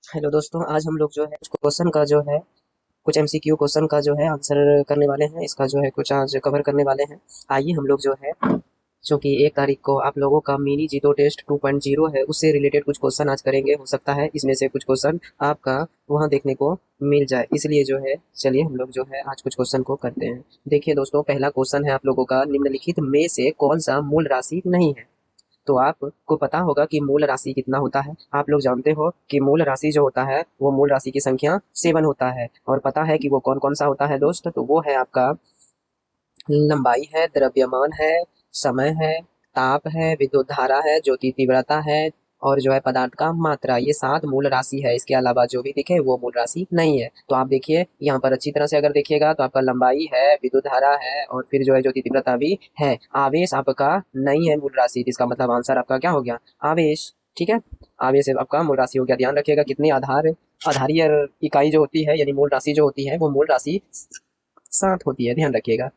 Hello दोस्तों, आज हम लोग जो है क्वेश्चन का जो है कुछ एमसीक्यू क्वेश्चन का जो है आंसर करने वाले हैं। इसका जो है कुछ आज कवर करने वाले हैं। आइए हम लोग जो है, चूँकि 1 तारीख को आप लोगों का मिनी जीतो टेस्ट 2.0 है, उससे रिलेटेड कुछ क्वेश्चन आज करेंगे। हो सकता है इसमें से कुछ क्वेश्चन आपका वहाँ देखने को मिल जाए, इसलिए जो है चलिए हम लोग जो है आज कुछ क्वेश्चन को करते हैं। देखिए दोस्तों, पहला क्वेश्चन है आप लोगों का, निम्नलिखित में से कौन सा मूल राशि नहीं है? तो आपको पता होगा कि मूल राशि कितना होता है। आप लोग जानते हो कि मूल राशि जो होता है वो मूल राशि की संख्या 7 होता है। और पता है कि वो कौन कौन सा होता है दोस्त? तो वो है आपका लंबाई है, द्रव्यमान है, समय है, ताप है, विद्युत धारा है, ज्योति तीव्रता है, और जो है पदार्थ का मात्रा। ये 7 मूल राशि है। इसके अलावा जो भी दिखे वो मूल राशि नहीं है। तो आप देखिए यहाँ पर अच्छी तरह से अगर देखिएगा तो आपका लंबाई है, विद्युत धारा है, और फिर जो है ज्योति तीव्रता भी है। आवेश आपका नहीं है मूल राशि, जिसका मतलब आंसर आपका क्या हो गया? आवेश। ठीक है, आवेश आपका मूल राशि हो गया। ध्यान रखिएगा कितनी आधारीय इकाई जो होती है, यानी मूल राशि जो होती है वो मूल राशि 7 होती है। ध्यान रखिएगा।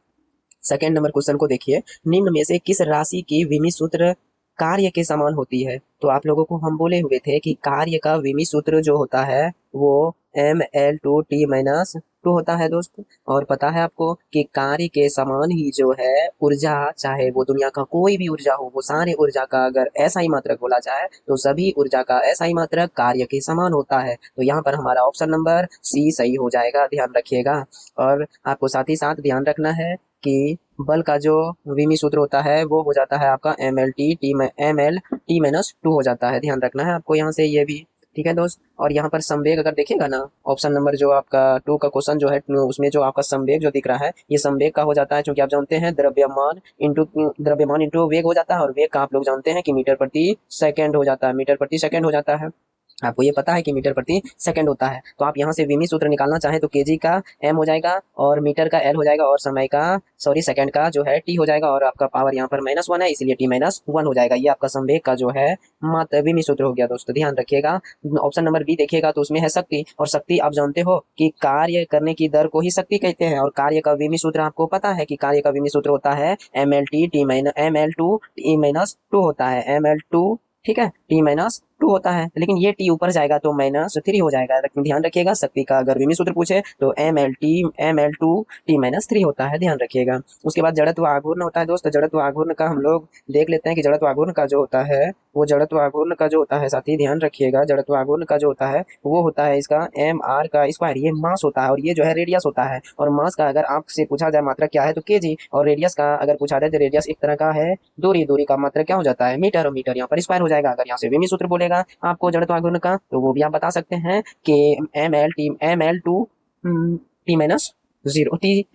सेकेंड नंबर क्वेश्चन को देखिए, निम्न में से किस राशि की विमी सूत्र कार्य के समान होती है? तो आप लोगों को हम बोले हुए थे कि कार्य का विमी सूत्र जो होता है वो ml2t-2 होता है दोस्त। और पता है आपको कि कार्य के समान ही जो है ऊर्जा, चाहे वो दुनिया का कोई भी ऊर्जा हो, वो सारे ऊर्जा का अगर ऐसा ही मात्रक बोला जाए तो सभी ऊर्जा का ऐसा ही मात्रक कार्य के समान होता है। तो यहाँ पर हमारा ऑप्शन नंबर सी सही हो जाएगा। ध्यान रखिएगा। और आपको साथ ही साथ ध्यान रखना है कि बल का जो विमी सूत्र होता है वो हो जाता है आपका ml t-2 हो जाता है। ध्यान रखना है आपको यहाँ से ये भी। ठीक है दोस्त। और यहाँ पर संवेग अगर देखेगा ना, ऑप्शन नंबर जो आपका 2 का क्वेश्चन जो है, उसमें जो आपका संवेग जो दिख रहा है ये संवेग का हो जाता है, क्योंकि आप जानते हैं द्रव्यमान इंटू वेग हो जाता है। और वेग का आप लोग जानते हैं कि मीटर प्रति सेकंड हो जाता है। मीटर प्रति सेकंड हो जाता है। आपको ये पता है कि मीटर प्रति सेकंड होता है। तो आप यहाँ से विमी सूत्र निकालना चाहें तो केजी का एम हो जाएगा, और मीटर का एल हो जाएगा, और समय का सेकंड का जो है टी हो जाएगा, और आपका पावर यहाँ पर -1 है, इसलिए t-1 हो जाएगा। ये आपका संवेग का जो है मात्र विमी सूत्र हो गया दोस्तों। ध्यान रखिएगा। ऑप्शन नंबर बी देखिएगा तो उसमें है शक्ति, और शक्ति आप जानते हो कि कार्य करने की दर को ही शक्ति कहते हैं। और कार्य का विमी सूत्र आपको पता है कि कार्य का विमी सूत्र होता है ml2 होता है, ml2। ठीक है, t-2 होता है, लेकिन ये t ऊपर जाएगा तो -3 हो जाएगा। लेकिन ध्यान रखिएगा, शक्ति का अगर विमी सूत्र पूछे तो ml2 t-3 होता है। ध्यान रखिएगा। उसके बाद जड़त्व आघूर्ण होता है दोस्त। जड़त्व आघूर्ण का हम लोग देख लेते हैं कि जड़त्व आघूर्ण का जो होता है वो जड़त्व आघूर्ण का जो होता है, साथी ध्यान रखिएगा, जड़त्व आघूर्ण का जो होता है वो होता है इसका mr का स्क्वायर। ये मास होता है, और ये जो है रेडियस होता है। और मास का अगर आपसे पूछा जाए मात्रा क्या है तो केजी, और रेडियस का अगर पूछा जाए तो रेडियस एक तरह का है दूरी। दूरी का मात्रा क्या हो जाता है? मीटर। और मीटर यहाँ पर स्क्वायर हो जाएगा। अगर यहाँ से विमी सूत्र बोलेगा आपको जड़त्वाघूर्ण का तो वो भी आप बता सकते हैं कि ml2 t-0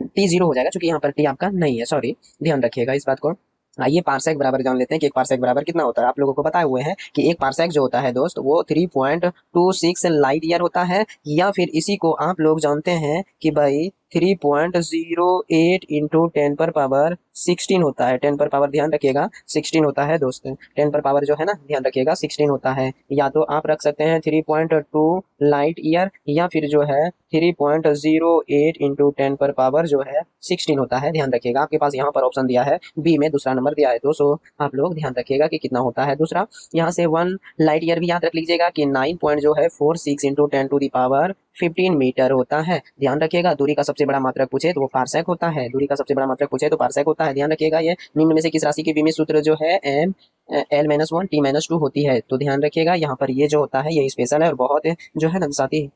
t0 हो जाएगा, क्योंकि यहाँ पर टी आपका नहीं है, सॉरी। ध्यान रखिएगा इस बात को। आइए पारसेक बराबर जान लेते हैं कि एक पारसेक बराबर कितना होता है। आप लोगों को बताए हुए हैं कि एक पारसेक जो होता है दोस्त वो 3.26 लाइट ईयर होता है, या फिर इसी को आप लोग जानते हैं कि भाई 3.08 इंटू 10 पर पावर 16 होता है। 10 पर पावर ध्यान रखिएगा 16 होता है दोस्त। 10 पर पावर जो है ना, ध्यान रखिएगा 16 होता है। या तो आप रख सकते हैं 3.2 लाइट ईयर, या फिर जो है 3.08 इंटू 10 पर पावर जो है 16 होता है। ध्यान रखिएगा। आपके पास यहाँ पर ऑप्शन दिया है बी में, दूसरा नंबर दिया है तो सो आप लोग ध्यान रखिएगा कि कितना होता है दूसरा। यहाँ से 1 लाइट ईयर भी याद रख लीजिएगा कि 9 पॉइंट जो है 46 into 10 to the power 15 meter होता है। ध्यान रखिएगा। दूरी का सबसे बड़ा मात्रक पूछे तो वो पारसेक होता है। दूरी का सबसे बड़ा मात्रक पूछे तो पारसेक होता है। ध्यान रखिएगा। ये निम्न में से किस राशि की विमी सूत्र जो है एम l-1 t-2 होती है? तो ध्यान रखिएगा यहाँ पर ये जो होता है ये स्पेशल है और बहुत जो है ना साथी